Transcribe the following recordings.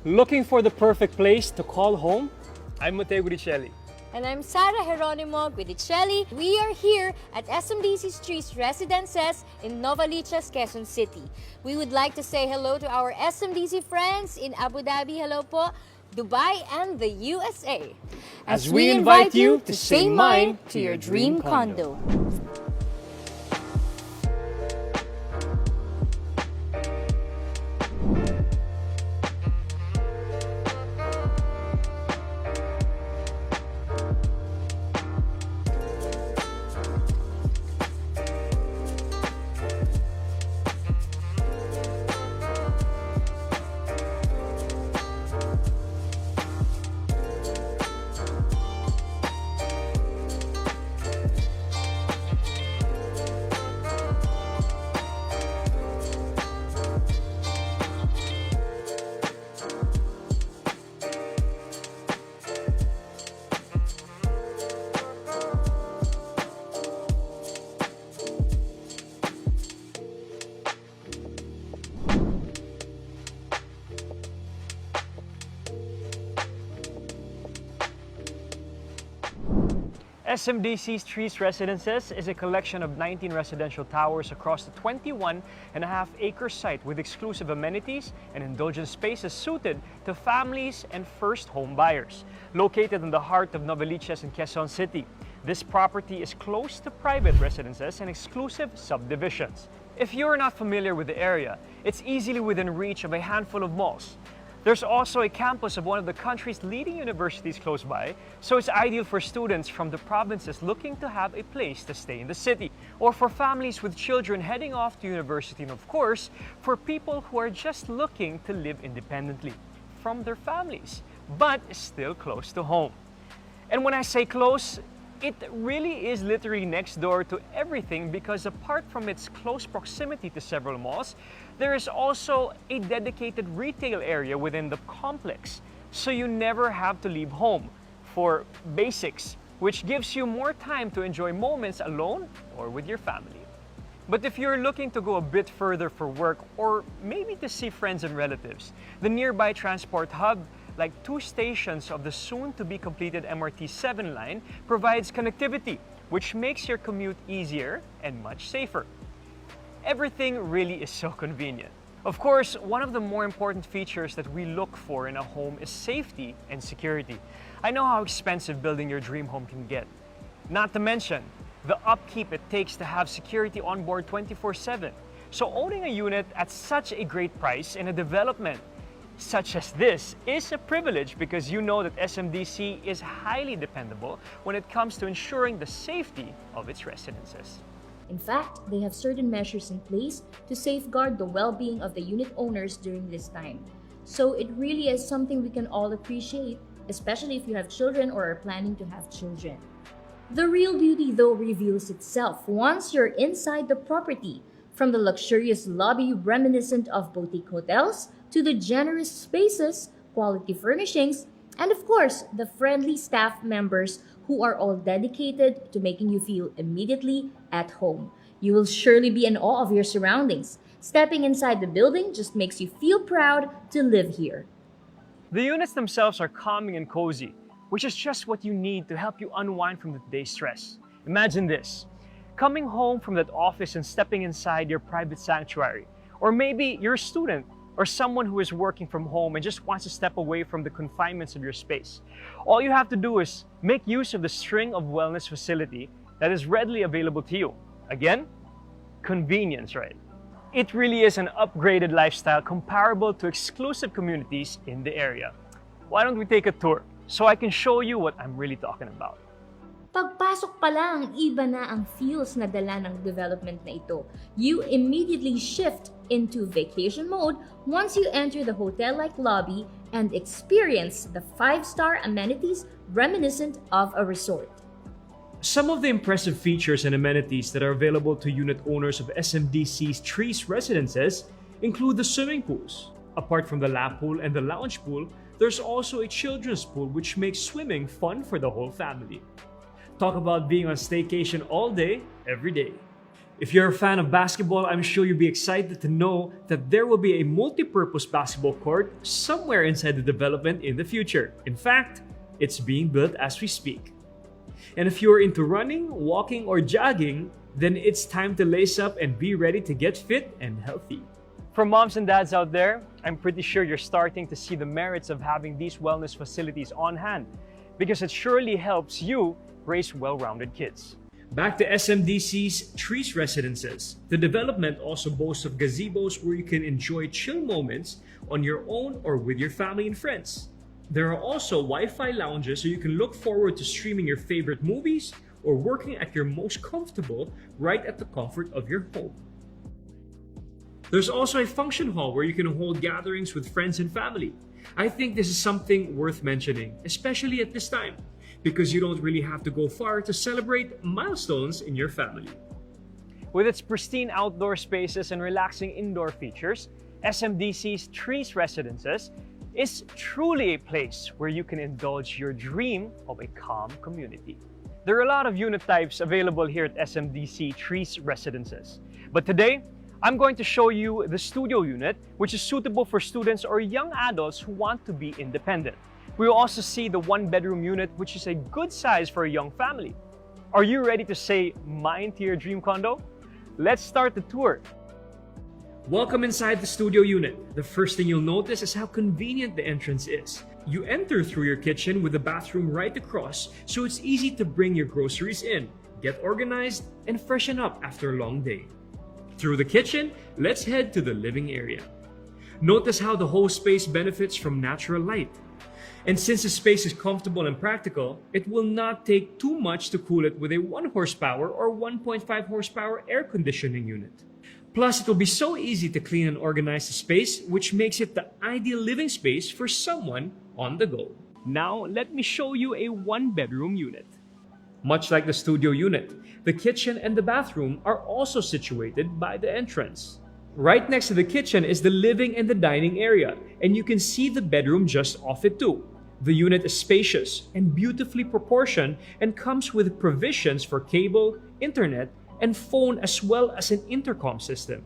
Looking for the perfect place to call home? I'm Matteo 𝐀𝐥𝐿𝐵𝒕𝒔. And I'm Sarah Geronimo 𝐸𝐿𝐵𝒕𝒔. We are here at SMDC Choose Residences in Novaliches, Quezon City. We would like to say hello to our SMDC friends in Abu Dhabi, hello po, Dubai, and the USA. As we invite you to say mine to your dream condo. SMDC's Choose Residences is a collection of 19 residential towers across the 21.5-acre site with exclusive amenities and indulgent spaces suited to families and first home buyers. Located in the heart of Novaliches in Quezon City, this property is close to private residences and exclusive subdivisions. If you're not familiar with the area, it's easily within reach of a handful of malls. There's also a campus of one of the country's leading universities close by, so it's ideal for students from the provinces looking to have a place to stay in the city, or for families with children heading off to university, and of course, for people who are just looking to live independently from their families, but still close to home. And when I say close, it really is literally next door to everything, because apart from its close proximity to several malls, there is also a dedicated retail area within the complex, so you never have to leave home for basics, which gives you more time to enjoy moments alone or with your family. But if you're looking to go a bit further for work or maybe to see friends and relatives, the nearby transport hub, like 2 stations of the soon-to-be completed MRT 7 line, provides connectivity, which makes your commute easier and much safer. Everything really is so convenient. Of course, one of the more important features that we look for in a home is safety and security. I know how expensive building your dream home can get. Not to mention the upkeep it takes to have security on board 24/7. So owning a unit at such a great price in a development such as this is a privilege, because you know that SMDC is highly dependable when it comes to ensuring the safety of its residences. In fact, they have certain measures in place to safeguard the well-being of the unit owners during this time. So it really is something we can all appreciate, especially if you have children or are planning to have children. The real beauty, though, reveals itself once you're inside the property, from the luxurious lobby reminiscent of boutique hotels to the generous spaces, quality furnishings, and of course, the friendly staff members who are all dedicated to making you feel immediately at home. You will surely be in awe of your surroundings. Stepping inside the building just makes you feel proud to live here. The units themselves are calming and cozy, which is just what you need to help you unwind from the day's stress. Imagine this: coming home from that office and stepping inside your private sanctuary. Or maybe you're a student or someone who is working from home and just wants to step away from the confinements of your space. All you have to do is make use of the string of wellness facility that is readily available to you. Again, convenience, right? It really is an upgraded lifestyle comparable to exclusive communities in the area. Why don't we take a tour so I can show you what I'm really talking about? Pagpasok pa lang, iba na ang feels na dala ng development na ito. You immediately shift into vacation mode once you enter the hotel-like lobby and experience the 5-star amenities reminiscent of a resort. Some of the impressive features and amenities that are available to unit owners of SMDC's Choose Residences include the swimming pools, Apart from the lap pool and the lounge pool, there's also a children's pool which makes swimming fun for the whole family. Talk about being on staycation all day, every day. If you're a fan of basketball, I'm sure you'll be excited to know that there will be a multi-purpose basketball court somewhere inside the development in the future. In fact, it's being built as we speak. And if you're into running, walking, or jogging, then it's time to lace up and be ready to get fit and healthy. For moms and dads out there, I'm pretty sure you're starting to see the merits of having these wellness facilities on hand because it surely helps you raise well-rounded kids. Back to SMDC's Trees Residences. The development also boasts of gazebos where you can enjoy chill moments on your own or with your family and friends. There are also Wi-Fi lounges so you can look forward to streaming your favorite movies or working at your most comfortable right at the comfort of your home. There's also a function hall where you can hold gatherings with friends and family. I think this is something worth mentioning, especially at this time, because you don't really have to go far to celebrate milestones in your family. With its pristine outdoor spaces and relaxing indoor features, SMDC's Trees Residences is truly a place where you can indulge your dream of a calm community. There are a lot of unit types available here at SMDC Trees Residences, but today, I'm going to show you the studio unit, which is suitable for students or young adults who want to be independent. We will also see the one-bedroom unit, which is a good size for a young family. Are you ready to say mine to your dream condo? Let's start the tour. Welcome inside the studio unit. The first thing you'll notice is how convenient the entrance is. You enter through your kitchen with the bathroom right across, so it's easy to bring your groceries in, get organized, and freshen up after a long day. Through the kitchen, let's head to the living area. Notice how the whole space benefits from natural light. And since the space is comfortable and practical, it will not take too much to cool it with a 1 horsepower or 1.5 horsepower air conditioning unit. Plus, it will be so easy to clean and organize the space, which makes it the ideal living space for someone on the go. Now, let me show you a one-bedroom unit. Much like the studio unit, the kitchen and the bathroom are also situated by the entrance. Right next to the kitchen is the living and the dining area, and you can see the bedroom just off it too. The unit is spacious and beautifully proportioned and comes with provisions for cable, internet, and phone as well as an intercom system.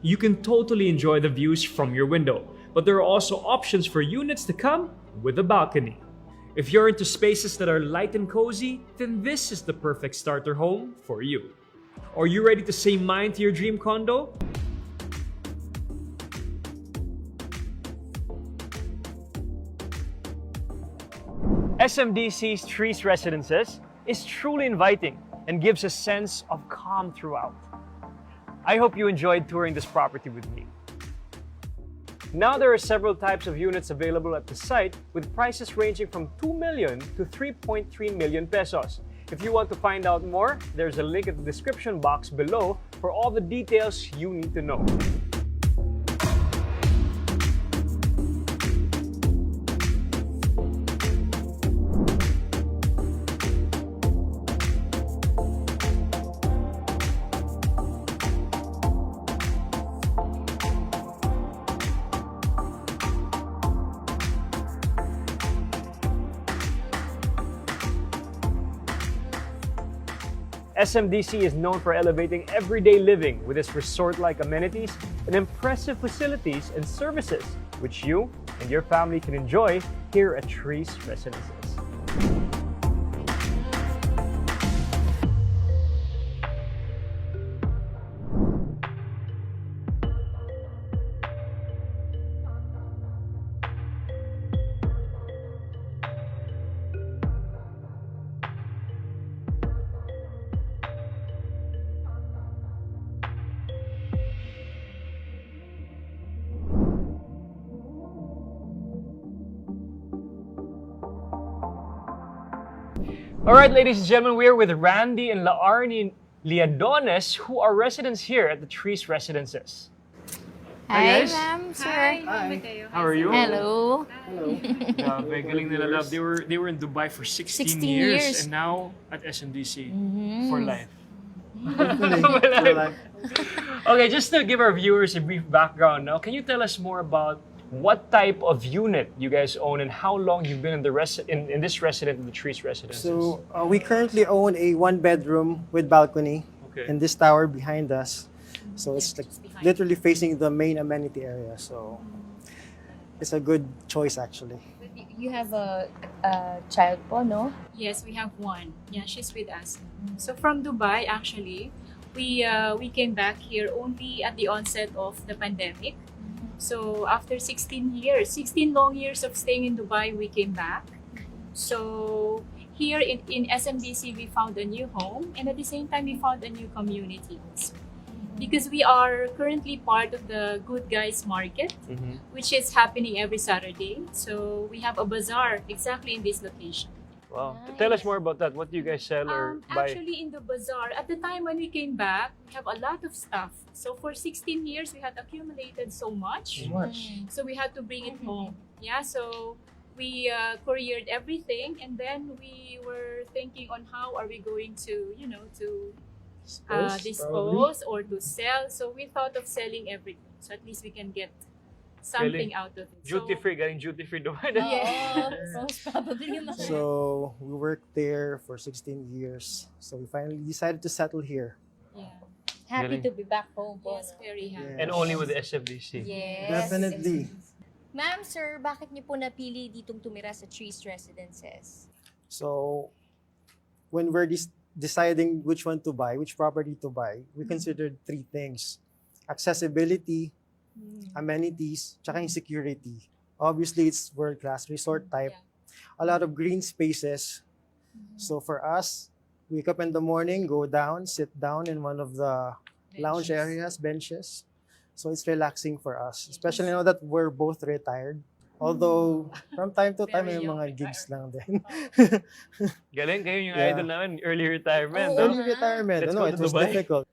You can totally enjoy the views from your window, but there are also options for units to come with a balcony. If you're into spaces that are light and cozy, then this is the perfect starter home for you. Are you ready to say mine to your dream condo? SMDC's Trees Residences is truly inviting and gives a sense of calm throughout. I hope you enjoyed touring this property with me. Now there are several types of units available at the site with prices ranging from 2 million to 3.3 million pesos. If you want to find out more, there's a link in the description box below for all the details you need to know. SMDC is known for elevating everyday living with its resort-like amenities and impressive facilities and services, which you and your family can enjoy here at Trees Residences. All right, ladies and gentlemen, we are with Randy and Laarni Liadones, who are residents here at the Trees Residences. Hi, guys. ma'am, sir. Hi, Matteo. How are you? Hello. Grabe, galing nila, love. They were in Dubai for 16 16 years years. and now at SMDC for life. Okay, just to give our viewers a brief background now, can you tell us more about what type of unit you guys own and how long you've been in this resident in the Trees Residences. So we currently own a 1-bedroom with balcony in this tower behind us. So it's like literally facing the main amenity area. So it's a good choice actually. You have a child po, no? Yes, we have one. Yeah, she's with us. So from Dubai, actually, we came back here only at the onset of the pandemic. So after 16 long years of staying in Dubai, we came back. So here in SMDC, we found a new home, and at the same time, we found a new community. Because we are currently part of the Good Guys Market, which is happening every Saturday. So we have a bazaar exactly in this location. Wow. Tell us more about that. What do you guys sell or buy? Actually, in the bazaar, at the time when we came back, we have a lot of stuff. So for 16 years, we had accumulated so much. So we had to bring it home. Yeah, so we couriered everything, and then we were thinking on how are we going to, to dispose or to sell. So we thought of selling everything. So at least we can get something out of it. Duty-free, getting duty-free Dubai. Most probably naman. So we worked there for 16 years. So we finally decided to settle here. Yeah. Happy to be back home po. Yes, very happy. Yes. And only with the SMDC. Yes. Definitely. Ma'am, sir, bakit niyo po napili ditong tumira sa Trees Residences? So when we're deciding which one to buy, which property to buy, we considered 3 things: accessibility, amenities, tsaka yung security. Obviously, it's world-class resort type. A lot of green spaces. So for us, wake up in the morning, go down, sit down in one of the lounge areas, benches. So it's relaxing for us, especially now that we're both retired. Although, from time to time, may mga gigs lang din. Galing kayo yung idol namin, early retirement. Oo, no? Early retirement, Let's no, go it to was Dubai. difficult.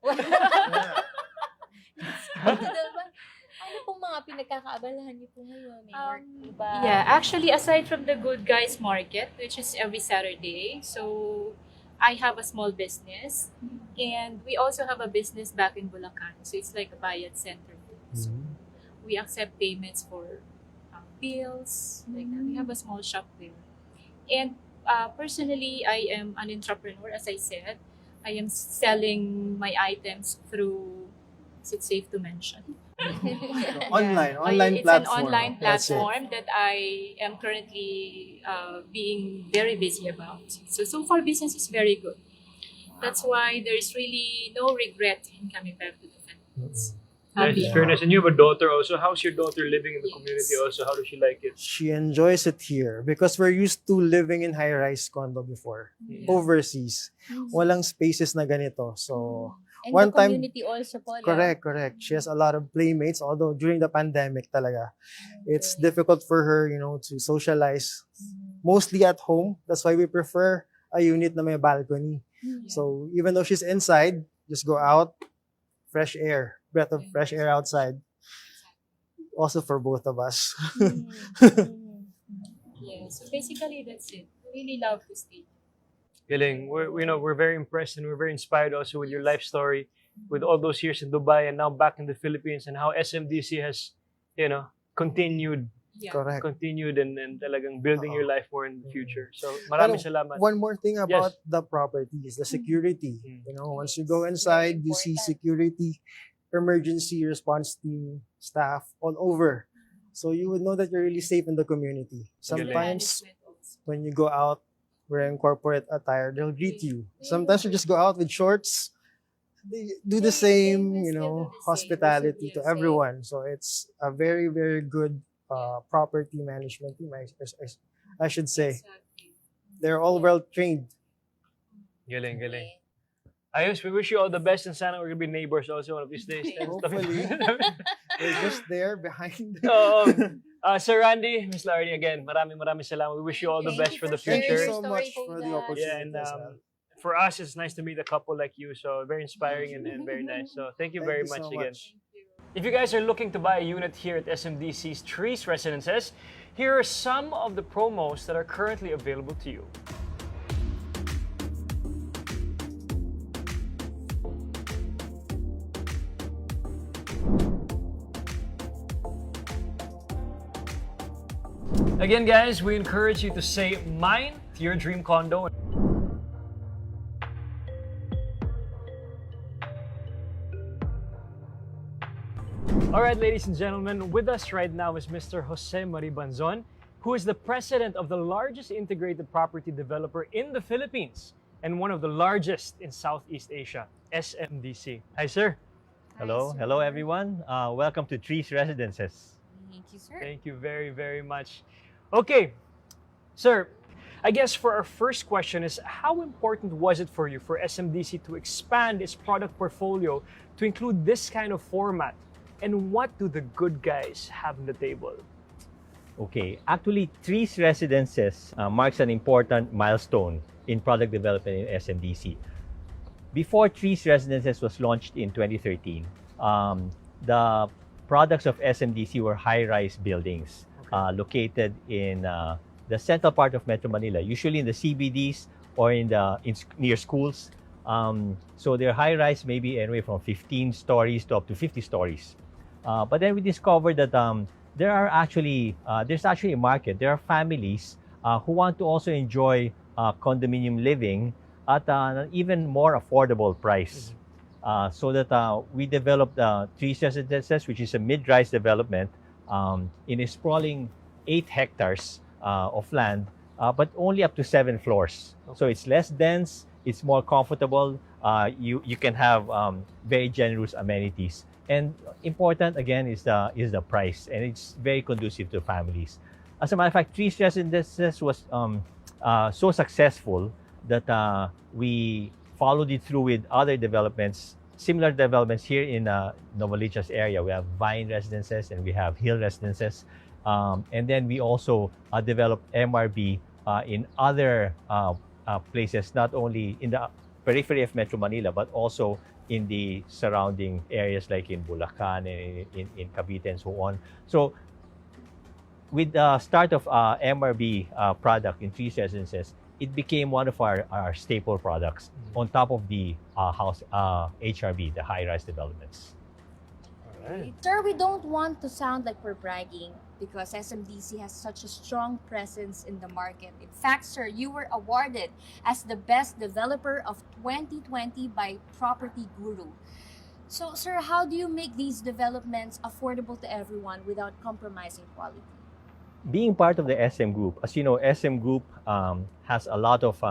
Ano pong mga pinagkakaabalahan niyo po ngayon? May work po ba? Yeah, actually, aside from the Good Guys Market, which is every Saturday, so I have a small business, and we also have a business back in Bulacan. So it's like a bayad center. So we accept payments for bills, like that. We have a small shop there. And personally, I am an entrepreneur, as I said. I am selling my items through, is it safe to mention? Online It's platform. an online That's it. platform that I am currently being very busy about. So far business is very good. That's why there's really no regret in coming back to the Philippines. Nice, very nice. And you have a daughter also. How's your daughter living in the community also? How does she like it? She enjoys it here because we're used to living in high-rise condo before. Overseas. Walang spaces na ganito. So, And one the time- community also po. correct. She has a lot of playmates, although during the pandemic talaga, it's difficult for her, to socialize. Mostly at home. That's why we prefer a unit na may balcony. So, even though she's inside, just go out, fresh air. Breath of fresh air outside. Also for both of us. Yeah, so basically that's it. We really love to stay. Galing. We're very impressed and we're very inspired also with your life story, with all those years in Dubai and now back in the Philippines, and how SMDC has, continued Correct. and talagang building your life more in the future. So maraming Pero salamat. one more thing about the property is the security. Once you go inside, you see security, emergency response team staff all over. So you would know that you're really safe in the community. Sometimes when you go out wearing corporate attire, they'll greet you. Sometimes you just go out with shorts. They do the same, hospitality to everyone. So it's a very, very good property management team, I should say. They're all well trained. Galing. Ayos, we wish you all the best, and sana we're gonna be neighbors also one of these days. Hopefully. They're just there behind. Sir Randy, Ms. Lardy, again, maraming salamat. We wish you all the best for the Thank you future. so much for the opportunity. Yeah, and for us, it's nice to meet a couple like you. So very inspiring and very nice. So thank you very much again. If you guys are looking to buy a unit here at SMDC's Trees Residences, here are some of the promos that are currently available to you. Again, guys, we encourage you to say mine to your dream condo. All right, ladies and gentlemen, with us right now is Mr. Jose Maribanzon, who is the president of the largest integrated property developer in the Philippines and one of the largest in Southeast Asia, SMDC. Hi, sir. Hello, hello everyone. Welcome to Trees Residences. Thank you, sir. Thank you very, very much. Okay, sir, I guess for our first question is, how important was it for you for SMDC to expand its product portfolio to include this kind of format? And what do the good guys have on the table? Okay, actually, Trees Residences marks an important milestone in product development in SMDC. Before Trees Residences was launched in 2013, the products of SMDC were high-rise buildings located in the central part of Metro Manila, usually in the CBDs or near schools. So they're high-rise, maybe anywhere from 15 stories to up to 50 stories. But then we discovered that there's actually a market. There are families who want to also enjoy condominium living at an even more affordable price. So that we developed Trees Residences, which is a mid-rise development in a sprawling 8 hectares of land, but only up to 7 floors. Okay. So it's less dense, it's more comfortable. You can have very generous amenities. And important again is the price, and it's very conducive to families. As a matter of fact, Trees Residences was so successful that we followed it through with other developments, similar developments here in Novaliches area. We have Vine Residences and we have Hill Residences. And then we also developed MRB in other places, not only in the periphery of Metro Manila, but also in the surrounding areas like in Bulacan, in Cavite, and so on. So with the start of MRB product in Trees Residences, it became one of our staple products on top of the HRB, the high-rise developments. All right. Sir, we don't want to sound like we're bragging because SMDC has such a strong presence in the market. In fact, sir, you were awarded as the best developer of 2020 by Property Guru. So, sir, how do you make these developments affordable to everyone without compromising quality? Being part of the SM Group, as you know, SM Group has a lot of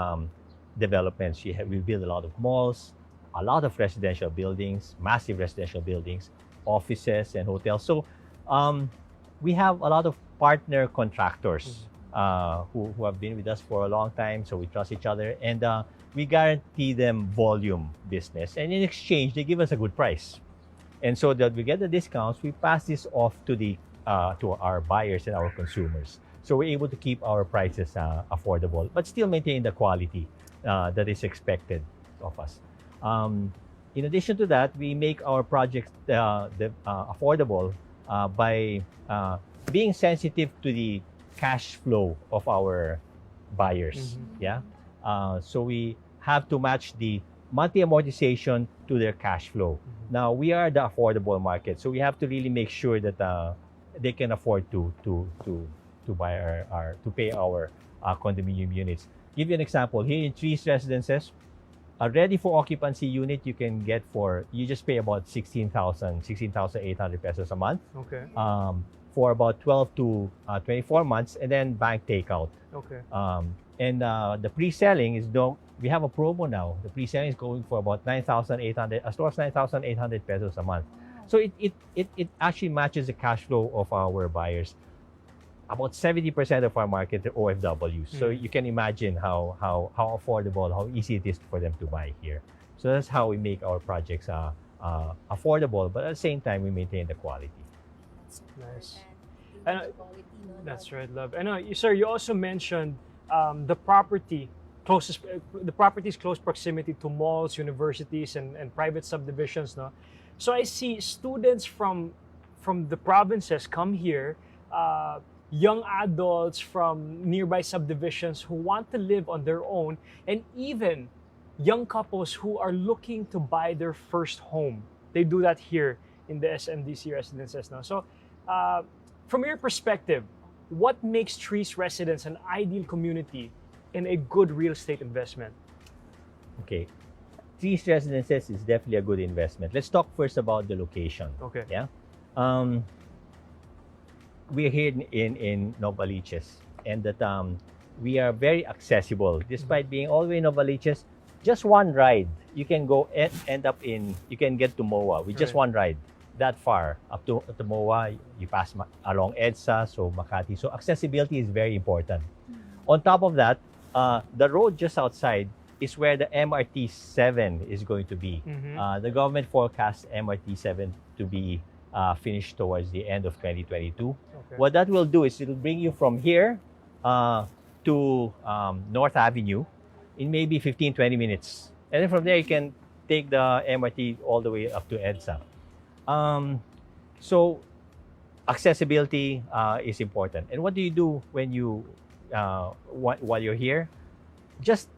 developments. We build a lot of malls, a lot of residential buildings, massive residential buildings, offices and hotels. So we have a lot of partner contractors who have been with us for a long time. So we trust each other, and we guarantee them volume business. And in exchange, they give us a good price. And so that we get the discounts, we pass this off to our buyers and our consumers. So we're able to keep our prices affordable, but still maintain the quality that is expected of us. In addition to that, we make our projects affordable by being sensitive to the cash flow of our buyers. Yeah. So we have to match the monthly amortization to their cash flow. Now we are the affordable market, so we have to really make sure that they can afford to buy to pay our condominium units. Give you an example. Here in Trees Residences, a ready for occupancy unit you can get you just pay about 16,800 pesos a month. Okay. For about 12 to 24 months, and then bank takeout. Okay. And the pre-selling is we have a promo now. The pre-selling is going for about 9,800, as low as 9,800 pesos a month. So it actually matches the cash flow of our buyers. About 70% of our market are OFWs. So you can imagine how affordable, how easy it is for them to buy here. So that's how we make our projects affordable, but at the same time, we maintain the quality. Nice. That's right, love. And sir, you also mentioned the property's close proximity to malls, universities, and private subdivisions. No, so I see students from the provinces come here, young adults from nearby subdivisions who want to live on their own, and even young couples who are looking to buy their first home. They do that here in the SMDC residences now. So, from your perspective, what makes Trees Residence an ideal community and a good real estate investment? Okay. Trees Residences is definitely a good investment. Let's talk first about the location. Okay. Yeah. We're here in Novaliches, and that we are very accessible. Despite being all the way in Novaliches, just one ride, you can go end up in, you can get to MOA with just one ride. That far, up to MOA, you pass along 𝐻𝒤, so Makati. So accessibility is very important. On top of that, the road just outside is where the MRT-7 is going to be. The government forecasts MRT-7 to be finished towards the end of 2022. Okay. What that will do is it will bring you from here to North Avenue in maybe 15-20 minutes. And then from there, you can take the MRT all the way up to 𝐻𝒤. So accessibility is important. And what do you do when you while you're here? Just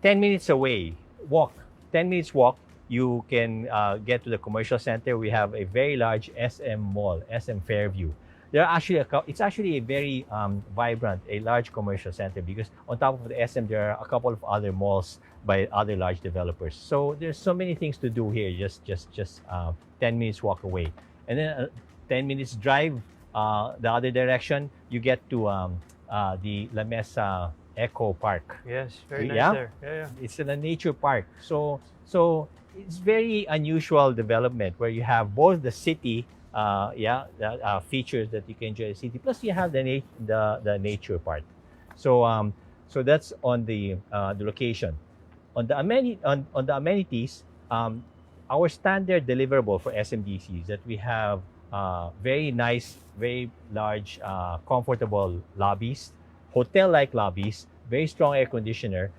10 minutes away, walk. 10 minutes walk, you can get to the commercial center. We have a very large SM mall, SM FAIRVIEW. There are actually it's actually a very vibrant, a large commercial center, because on top of the SM, there are a couple of other malls by other large developers. So there's so many things to do here. Just 10 minutes walk away, and then 10 minutes drive the other direction. You get to the La Mesa Eco Park. Yes, very nice Yeah? there. Yeah, yeah. It's in a nature park. So it's very unusual development where you have both the city, features that you can enjoy the city, plus you have the nature part. So so that's on the location. On the amenities, our standard deliverable for SMDC is that we have very nice, very large, comfortable lobbies, hotel-like lobbies, very strong air conditioner.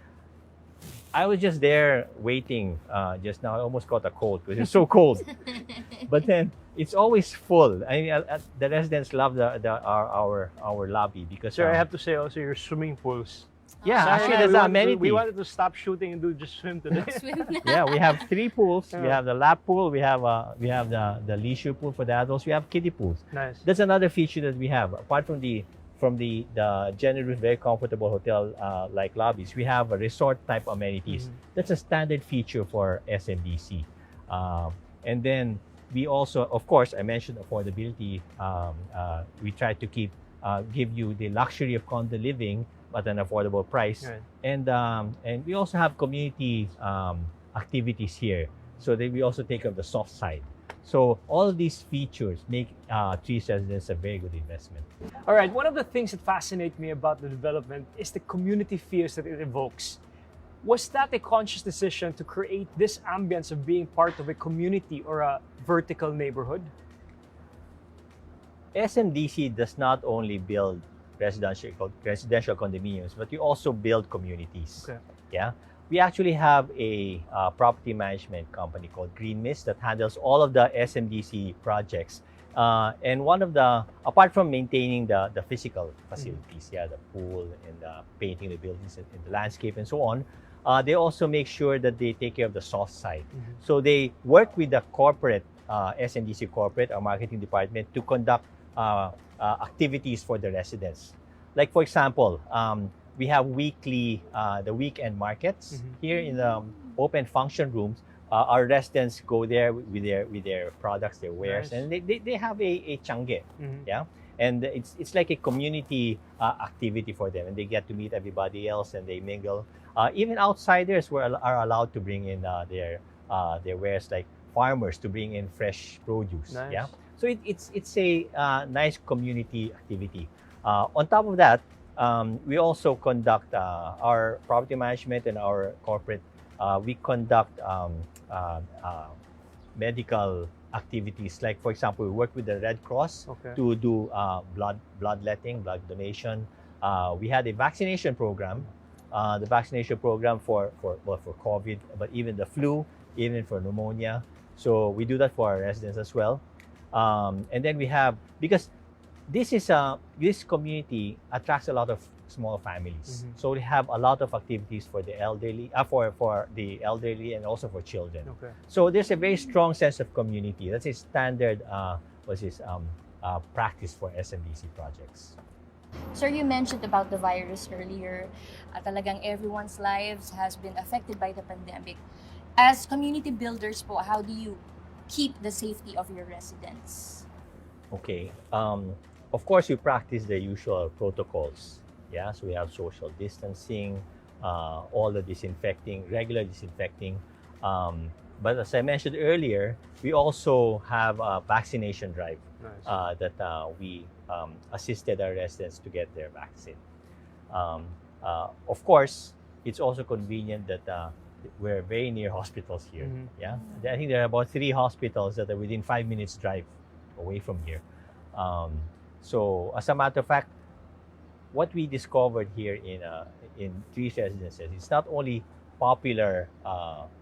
I was just there waiting just now. I almost caught a cold because it's so cold. But then it's always full. I mean, the residents love our lobby because. Sir, I have to say also your swimming pools. Yeah, Sorry, actually that's an amenity. We wanted to stop shooting and do just swim today. Yeah, we have 3 pools. We have the lap pool. We have the leisure pool for the adults. We have kiddie pools. Nice. That's another feature that we have. Apart from the generous, very comfortable hotel like lobbies, we have a resort type amenities. That's a standard feature for SMDC. And then we also, of course, I mentioned affordability. We try to give you the luxury of condo living at an affordable price. Right. And we also have community activities here, so that we also take on the soft side. So all of these features make Trees Residence a very good investment. All right, one of the things that fascinate me about the development is the community feels that it evokes. Was that a conscious decision to create this ambience of being part of a community or a vertical neighborhood? SMDC does not only build residential condominiums, but we also build communities. Okay. Yeah, we actually have a property management company called Green Mist that handles all of the SMDC projects. And one of the, apart from maintaining the physical facilities, the pool and painting the buildings and the landscape and so on, they also make sure that they take care of the soft side. So they work with the corporate, SMDC corporate, our marketing department, to conduct activities for the residents. Like for example, we have weekly, the weekend markets here in the open function rooms. Our residents go there with their products, their wares, and they have a 𝐀𝐥𝐥, yeah, and it's like a community activity for them, and they get to meet everybody else and they mingle. Even outsiders are allowed to bring in their wares, like farmers to bring in fresh produce. Nice. Yeah, so it's a nice community activity. On top of that, we also conduct our property management and our corporate. We conduct medical activities. Like for example, we work with the Red Cross to do bloodletting, blood donation. We had a vaccination program, the vaccination program for COVID, but even the flu, even for pneumonia. So we do that for our residents as well. And then we have, because this community attracts a lot of small families, so we have a lot of activities for the elderly, for the elderly, and also for children. So there's a very strong sense of community. That's a standard practice for SMDC projects. Sir, you mentioned about the virus earlier. Talagang everyone's lives has been affected by the pandemic. As community builders po, how do you keep the safety of your residents? Okay. Of course, we practice the usual protocols. Yeah, so we have social distancing, all the disinfecting, regular disinfecting. But as I mentioned earlier, we also have a vaccination drive. Nice. That we assisted our residents to get their vaccine. Of course, it's also convenient that we're very near hospitals here. Yeah, I think there are about 3 hospitals that are within 5 minutes drive away from here. So as a matter of fact, what we discovered here in Trees Residences, it's not only popular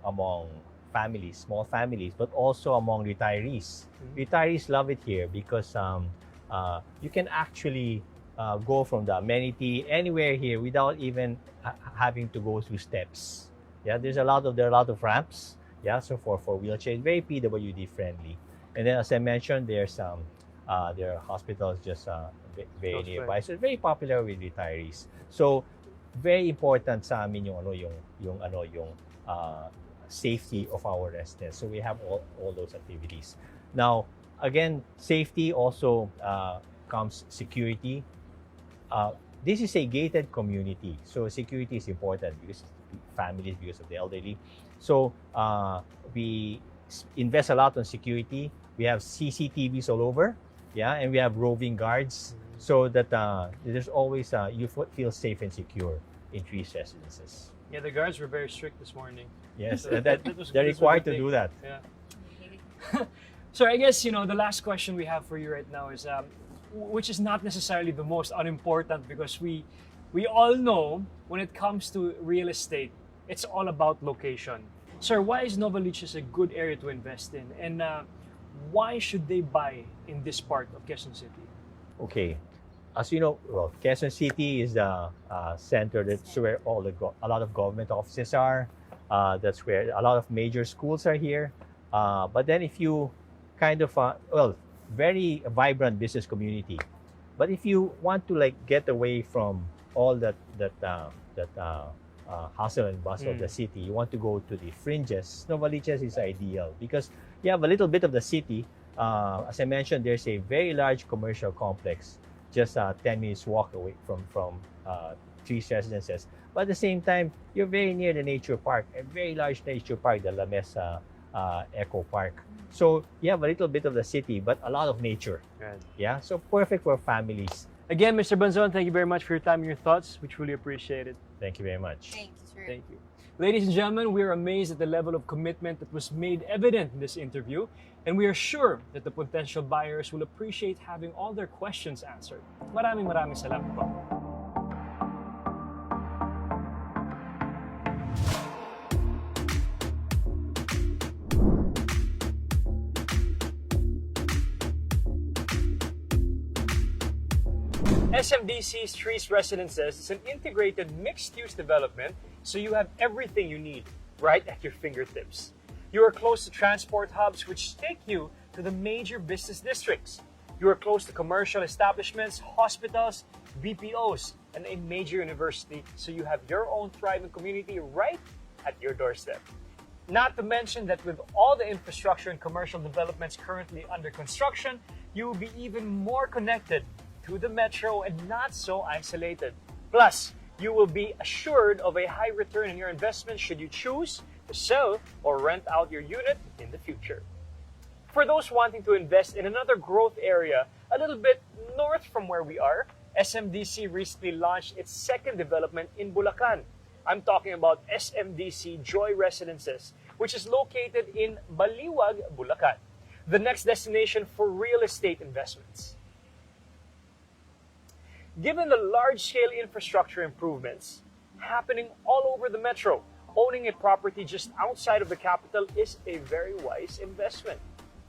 among families, small families, but also among retirees. Retirees love it here because you can actually go from the amenity anywhere here without even having to go through steps. Yeah, there are a lot of ramps. Yeah, so for wheelchair, it's very PWD friendly. And then, as I mentioned, there are hospitals just very nearby. So it's very popular with retirees. So very important sa amin yung safety of our residents. So we have all those activities. Now, again, safety also comes security. This is a gated community, so security is important because families, because of the elderly. So we invest a lot on security. We have CCTVs all over, yeah, and we have roving guards, so that there's always you feel safe and secure in Trees Residences. Yeah, the guards were very strict this morning. Yes, So they're required to do that. Yeah. So I guess, the last question we have for you right now is, which is not necessarily the most unimportant, because we all know when it comes to real estate, it's all about location. Sir, why is Novaliches a good area to invest in? And why should they buy in this part of Quezon City? Okay. As you know, well, Quezon City is the center. That's where a lot of government offices are. That's where a lot of major schools are here. But then if you kind of, very vibrant business community. But if you want to get away from all that hustle and bustle of the city, you want to go to the fringes, Novaliches is ideal because you have a little bit of the city. As I mentioned, there's a very large commercial complex just 10 minutes walk away from Trees Residences. But at the same time, you're very near the nature park, a very large nature park, the La Mesa Eco Park. So you have a little bit of the city, but a lot of nature. Right. Yeah, so perfect for families. Again, Mr. Banzon, thank you very much for your time and your thoughts. We truly appreciate it. Thank you very much. Thank you, sir. Thank you. Ladies and gentlemen, we are amazed at the level of commitment that was made evident in this interview, and we are sure that the potential buyers will appreciate having all their questions answered. Maraming salamat po. SMDC's Trees Residences is an integrated mixed-use development, so you have everything you need right at your fingertips. You are close to transport hubs which take you to the major business districts. You are close to commercial establishments, hospitals, BPOs, and a major university, so you have your own thriving community right at your doorstep. Not to mention that with all the infrastructure and commercial developments currently under construction, you will be even more connected to the metro and not so isolated. Plus, you will be assured of a high return on your investment should you choose to sell or rent out your unit in the future. For those wanting to invest in another growth area a little bit north from where we are, SMDC recently launched its second development in Bulacan. I'm talking about SMDC Joy Residences, which is located in Baliwag, Bulacan, the next destination for real estate investments. Given the large-scale infrastructure improvements happening all over the metro, owning a property just outside of the capital is a very wise investment.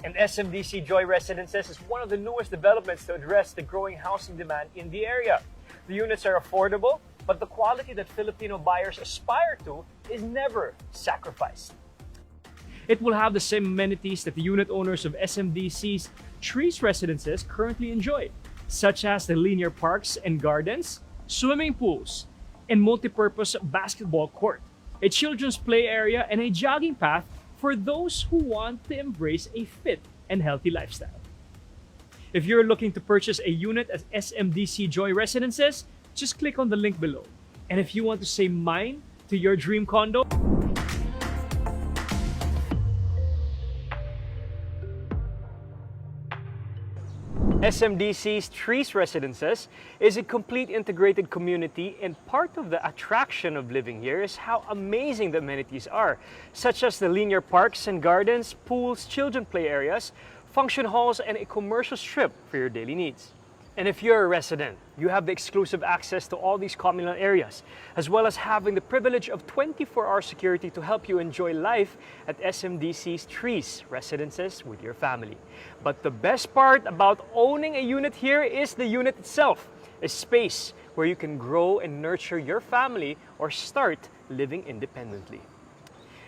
And SMDC Joy Residences is one of the newest developments to address the growing housing demand in the area. The units are affordable, but the quality that Filipino buyers aspire to is never sacrificed. It will have the same amenities that the unit owners of SMDC's Trees Residences currently enjoy. such as the linear parks and gardens, swimming pools, and multi-purpose basketball court, a children's play area, and a jogging path for those who want to embrace a fit and healthy lifestyle. If you're looking to purchase a unit at SMDC Joy Residences, just click on the link below. And if you want to say mine to your dream condo, SMDC's Trees Residences is a complete integrated community, and part of the attraction of living here is how amazing the amenities are, such as the linear parks and gardens, pools, children play areas, function halls, and a commercial strip for your daily needs. And if you're a resident, you have the exclusive access to all these communal areas, as well as having the privilege of 24-hour security to help you enjoy life at SMDC's Trees Residences with your family. But the best part about owning a unit here is the unit itself, a space where you can grow and nurture your family or start living independently.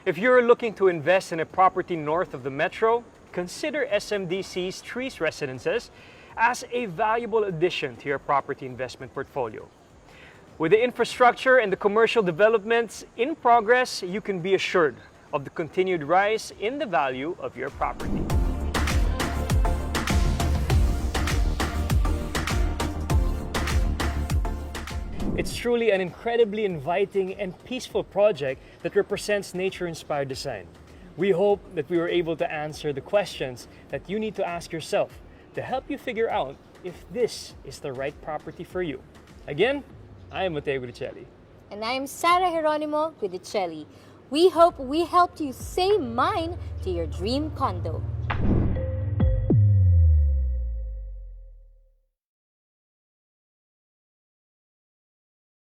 If you're looking to invest in a property north of the metro, consider SMDC's Trees Residences as a valuable addition to your property investment portfolio. With the infrastructure and the commercial developments in progress, you can be assured of the continued rise in the value of your property. It's truly an incredibly inviting and peaceful project that represents nature-inspired design. We hope that we were able to answer the questions that you need to ask yourself to help you figure out if this is the right property for you. Again, I am Matteo 𝐀𝐥𝐿. And I'm Sarah Geronimo with 𝐸𝐿. We hope we helped you say mine to your dream condo.